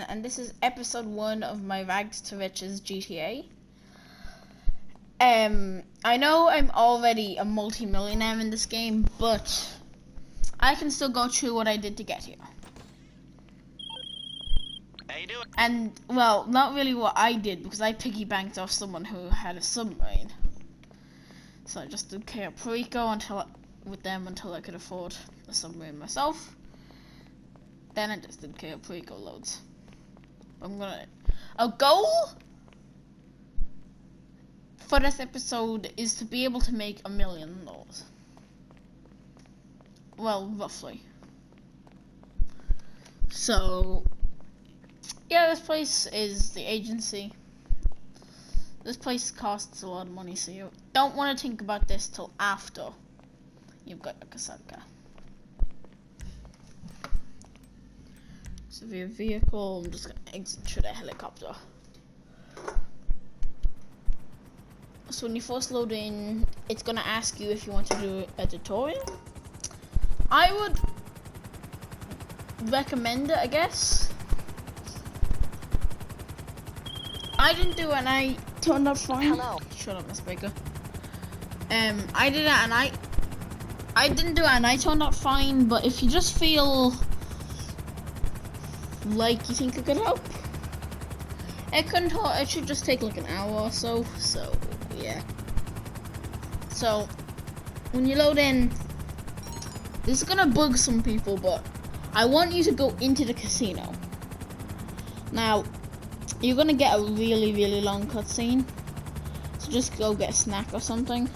everyone, and this is episode 1 of my Rags to Riches GTA. I know I'm already a multi-millionaire in this game, but I can still go through what I did to get here. How you doing? And, well, not really what I did, because I piggybanked off someone who had a submarine. So I just did Puerto Rico with them until I could afford a submarine myself. Then I just did Puerto Rico loads. A goal for this episode is to be able to make $1 million. Well, roughly. So, yeah, this place is the agency. This place costs a lot of money, so you don't want to think about this till after you've got your Casanca. Severe vehicle. I'm just gonna exit through the helicopter. So when you first load in, it's gonna ask you if you want to do a tutorial. I would recommend it, I guess. I didn't do it and I turned out fine. Hello. Shut up, Miss Baker. I did it and I didn't do it and I turned out fine, but if you just feel like you think it could help, it couldn't hurt. It should just take like an hour or so. So yeah. So when you load in, this is gonna bug some people, but I want you to go into the casino. Now you're gonna get a really, really long cutscene, so just go get a snack or something.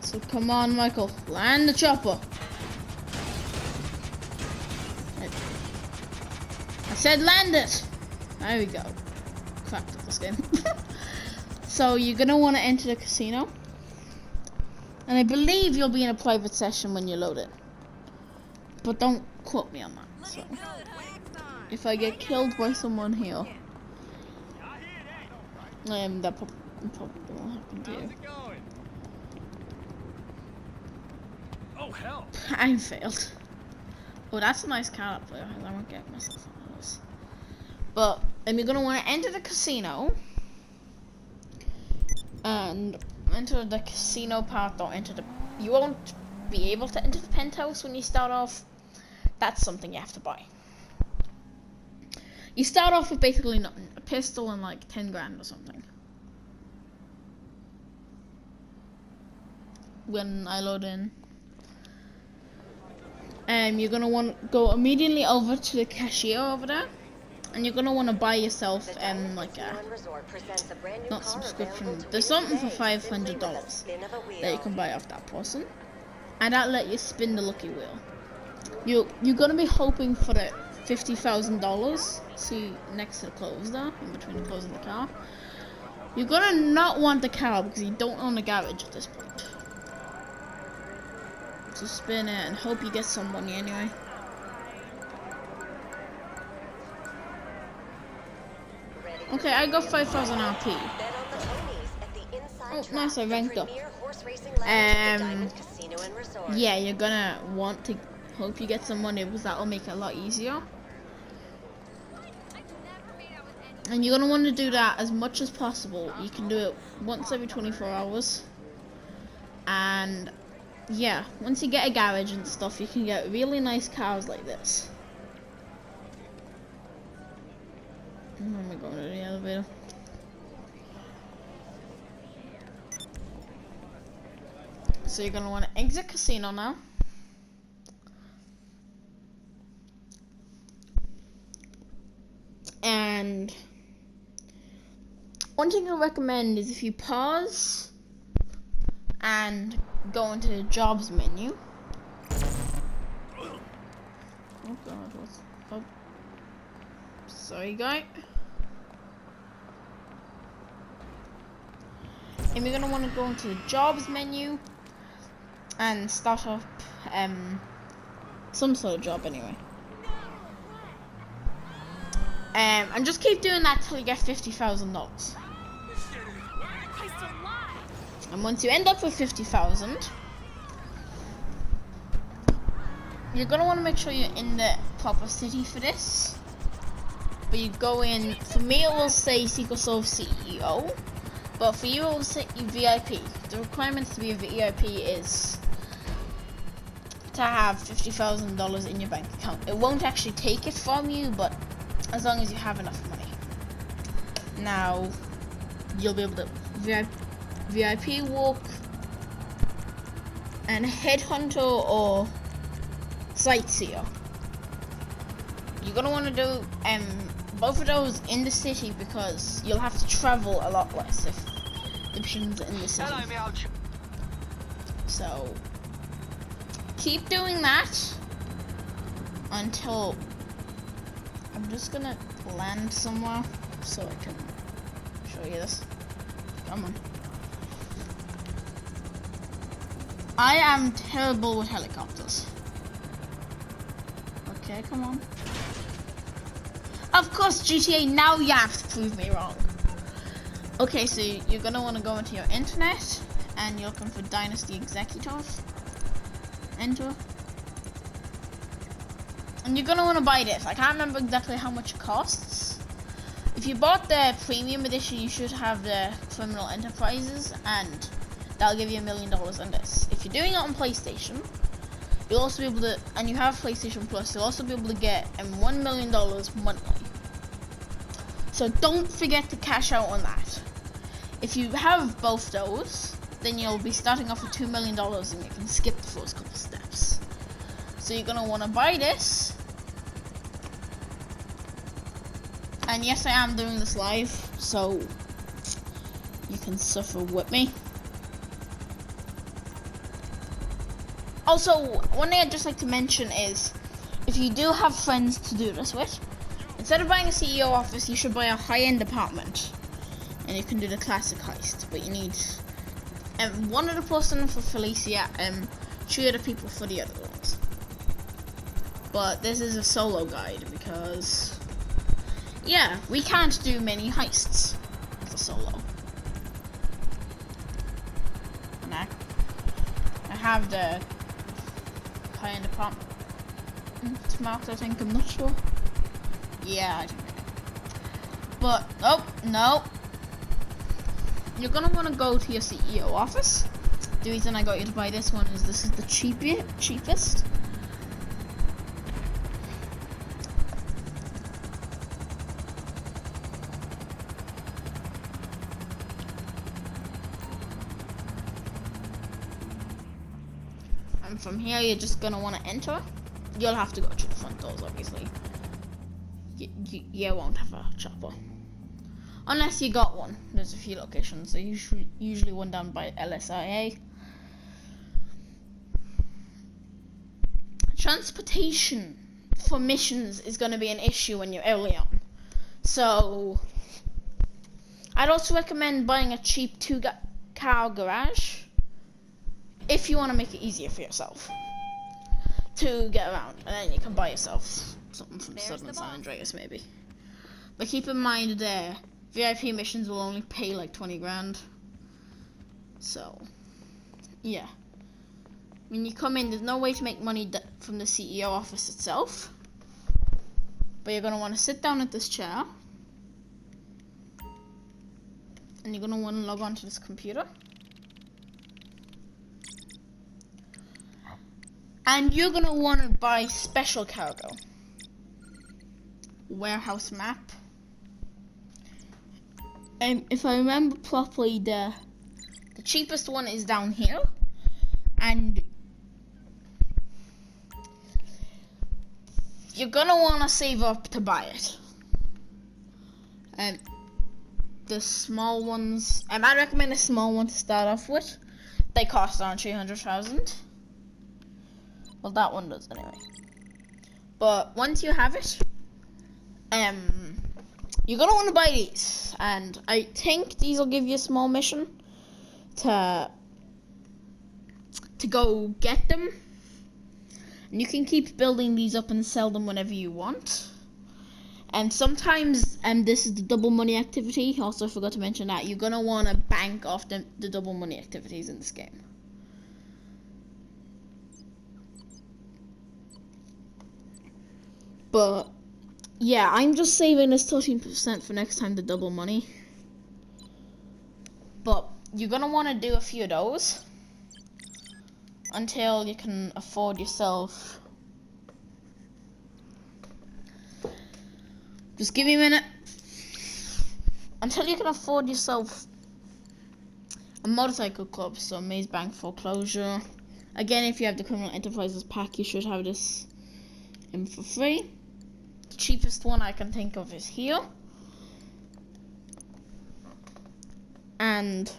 So come on, Michael, land the chopper. I said land it! There we go. Cracked at this game. So you're gonna want to enter the casino. And I believe you'll be in a private session when you load it. But don't quote me on that. So if I get killed by someone here, that probably won't happen to you. Oh hell! I failed. Oh, that's a nice car up there. I won't get myself on this. But then you're gonna want to enter the casino, and enter the casino part. Don't enter the. You won't be able to enter the penthouse when you start off. That's something you have to buy. You start off with basically nothing. A pistol and like 10 grand or something. When I load in. You're gonna want to go immediately over to the cashier over there, and you're gonna want to buy yourself like a not subscription. There's something for $500 that you can buy off that person, and that'll let you spin the lucky wheel. You're gonna be hoping for the $50,000. See next to the clothes there, in between the clothes and the car. You're gonna not want the car because you don't own a garage at this point. So spin it and hope you get some money anyway. Okay, I got 5,000 RP. Oh, nice, I ranked up. Yeah, you're gonna want to hope you get some money because that'll make it a lot easier. And you're gonna want to do that as much as possible. You can do it once every 24 hours. And yeah, once you get a garage and stuff, you can get really nice cars like this. Where am I going to the elevator? So you're going to want to exit casino now. And one thing I recommend is if you pause and go into the jobs menu. Oh god, what's up? Sorry, guy. And we're gonna want to go into the jobs menu and start up some sort of job anyway. And just keep doing that till you get $50,000. And once you end up with 50,000, you're gonna want to make sure you're in the proper city for this. But you go in. For me, it will say Secret Service CEO, but for you, it will say VIP. The requirements to be a VIP is to have $50,000 in your bank account. It won't actually take it from you, but as long as you have enough money. Now, you'll be able to VIP walk and headhunter or sightseer. You're gonna want to do both of those in the city because you'll have to travel a lot less if the missions are in the city. So keep doing that until I'm just gonna land somewhere so I can show you this. Come on. I am terrible with helicopters. Okay, come on. Of course, GTA, now you have to prove me wrong. Okay, so you're gonna want to go into your internet and you're looking for Dynasty Executive. Enter. And you're gonna want to buy this. I can't remember exactly how much it costs. If you bought the premium edition, you should have the Criminal Enterprises, and that'll give you $1 million on this. If you're doing it on PlayStation, you'll also be able to, and you have PlayStation Plus, you'll also be able to get $1 million monthly. So don't forget to cash out on that. If you have both those, then you'll be starting off with $2 million and you can skip the first couple steps. So you're gonna wanna buy this. And yes, I am doing this live, so you can suffer with me. Also, one thing I'd just like to mention is, if you do have friends to do this with, instead of buying a CEO office, you should buy a high-end apartment. And you can do the classic heist, but you need one other person for Felicia and 3 other people for the other ones. But this is a solo guide because, yeah, we can't do many heists as a solo. And I have the high-end apartment. It's marked, I think. I'm not sure. Yeah, I think. But oh no, you're gonna want to go to your CEO office. The reason I got you to buy this one is this is the cheapest. And from here, you're just gonna want to enter. You'll have to go to the front doors, obviously. You won't have a chopper. Unless you got one. There's a few locations. There's usually one down by LSIA. Transportation for missions is going to be an issue when you're early on. So, I'd also recommend buying a cheap 2-car garage if you want to make it easier for yourself to get around. And then you can buy yourself something from Southern San Andreas, maybe. But keep in mind there, VIP missions will only pay like 20 grand. So, yeah. When you come in, there's no way to make money from the CEO office itself. But you're going to want to sit down at this chair. And you're going to want to log on to this computer. And you're going to want to buy special cargo. Warehouse map. And if I remember properly, the cheapest one is down here. And you're going to want to save up to buy it. The small ones, I recommend a small one to start off with. They cost around 300,000. Well, that one does anyway. But once you have it, you're gonna want to buy these, and I think these will give you a small mission to go get them. And you can keep building these up and sell them whenever you want. And sometimes, this is the double money activity. Also, forgot to mention that you're gonna want to bank off the double money activities in this game. But yeah, I'm just saving this 13% for next time to double money. But you're gonna want to do a few of those until you can afford yourself. Just give me a minute. Until you can afford yourself a motorcycle club, so Maze Bank Foreclosure. Again, if you have the Criminal Enterprises pack, you should have this in for free. The cheapest one I can think of is here. And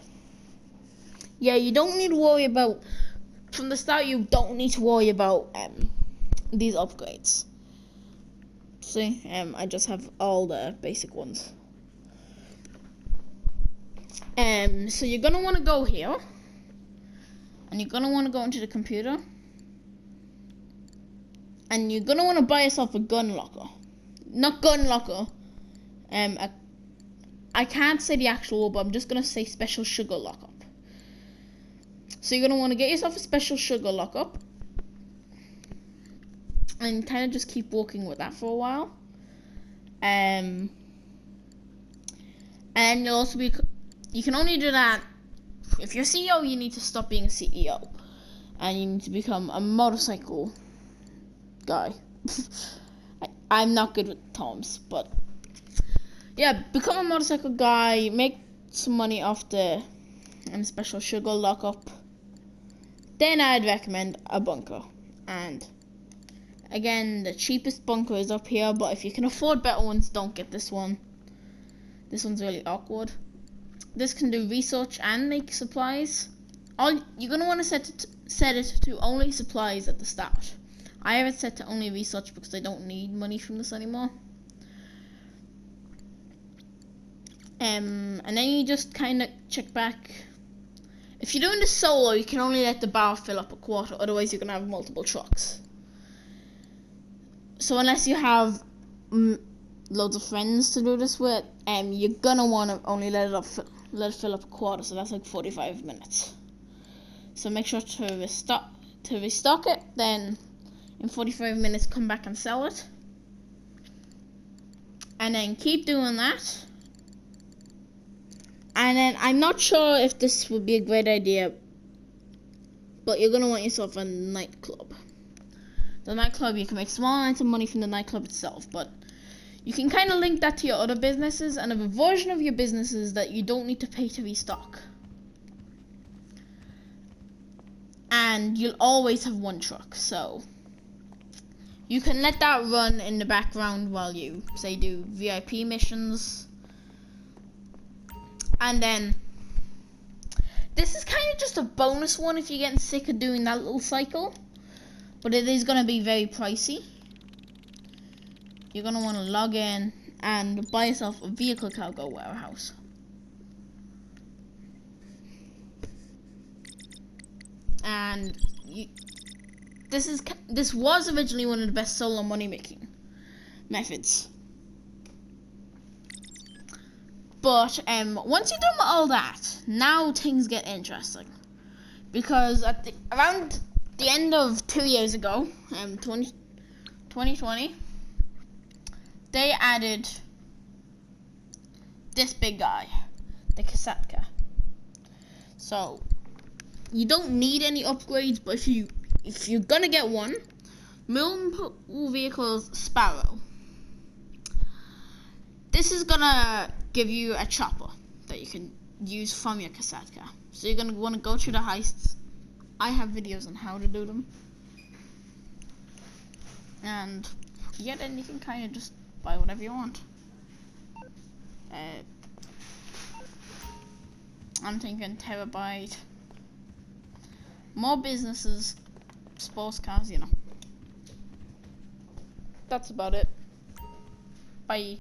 yeah, you don't need to worry about, from the start, you don't need to worry about these upgrades. See, I just have all the basic ones. So you're gonna want to go here, and you're gonna want to go into the computer, and you're gonna want to buy yourself a gun locker. Not gun locker. I can't say the actual, but I'm just gonna say special sugar lockup. So you're gonna want to get yourself a special sugar lockup, and kind of just keep working with that for a while. And you'll also be. You can only do that if you're CEO. You need to stop being a CEO, and you need to become a motorcycle guy. I'm not good with terms, but yeah, become a motorcycle guy. Make some money off the special sugar lockup. Then I'd recommend a bunker. And again, the cheapest bunker is up here, but if you can afford better ones, don't get this one. This one's really awkward. This can do research and make supplies. You're gonna want to set it to only supplies at the start. I have it set to only research because I don't need money from this anymore. And then you just kind of check back. If you're doing this solo, you can only let the bar fill up a quarter, otherwise you're gonna have multiple trucks. So unless you have loads of friends to do this with, you're gonna want to only let it fill up a quarter, so that's like 45 minutes. So make sure to restock it, then in 45 minutes come back and sell it. And then keep doing that. And then I'm not sure if this would be a great idea, but you're gonna want yourself a nightclub. The nightclub, you can make small amounts of money from the nightclub itself, but you can kind of link that to your other businesses and have a version of your businesses that you don't need to pay to restock. And you'll always have one truck, so you can let that run in the background while you, say, do VIP missions. And then this is kind of just a bonus one if you're getting sick of doing that little cycle, but it is going to be very pricey. You're going to want to log in and buy yourself a vehicle cargo warehouse. And this was originally one of the best solo money making methods. But once you're done with all that, now things get interesting, because at around the end of 2 years ago, 2020, they added this big guy, the Kasatka. So you don't need any upgrades, but if you're gonna get one, Multiple Vehicles Sparrow. This is gonna give you a chopper that you can use from your Kasatka. So you're gonna want to go through the heists. I have videos on how to do them. And yeah, then you can kind of just buy whatever you want. I'm thinking terabyte. More businesses, sports cars, you know. That's about it. Bye.